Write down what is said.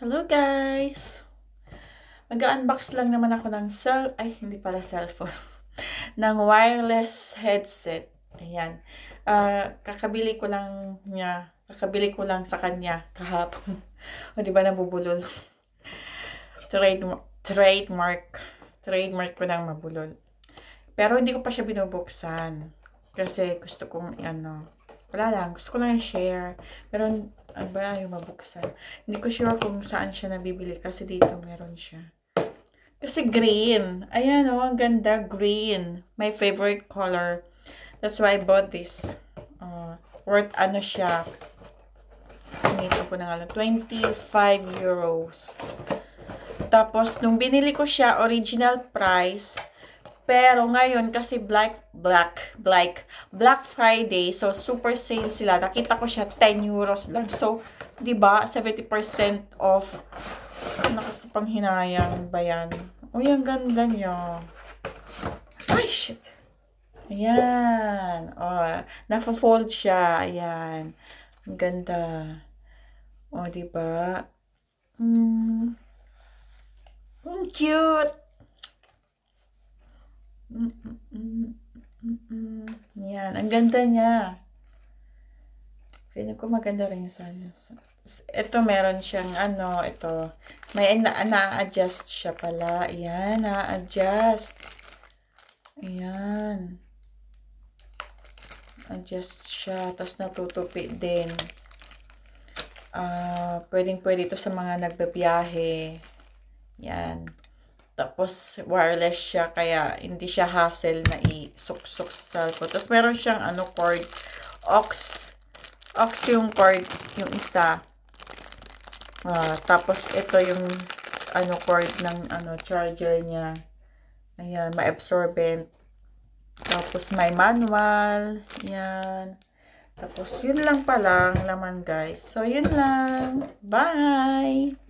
Hello guys! Mag-unbox lang naman ako ng hindi pala cellphone. ng wireless headset. Ayan. Kakabili ko lang sa kanya kahapon. O diba nabubulol? Trademark ko ng mabulol. Pero hindi ko pa siya binubuksan. Kasi gusto kong wala lang, gusto ko lang i-share. Pero ano ba yung mabuksan? Hindi ko sure kung saan siya nabibili kasi dito meron siya. Kasi green. Ayan o, ang ganda. Green. My favorite color. That's why I bought this. Worth ano siya. Pinito ko na nga lang. 25 euros. Tapos, nung binili ko siya, original price. Pero ngayon, kasi Black Friday, so super sale sila. Nakita ko siya 10 euros lang. So, di ba 70% off. Nakakapanghinayang ba yan? Uy, ang ganda niya. Ay, shit. Ayan. Nafa-fold siya. Ayan. Ang ganda. Di ba? Ang cute. Yan, ang ganda niya. Feeling ko maganda rin sa ito meron siyang ito. May na-adjust siya pala. Ayan, na-adjust. Ayan. Adjust siya. Tapos natutupi din. Pwedeng-pwede ito sa mga nagbabiyahe. Yan. Tapos, wireless siya, kaya hindi siya hassle na i-suksok sa cellphone. Tapos, meron siyang, cord, aux yung cord, yung isa. Tapos, ito yung, cord ng, charger niya. Ayan, ma-absorbent. Tapos, may manual. Ayan. Tapos, yun lang palang laman, guys. So, yun lang. Bye!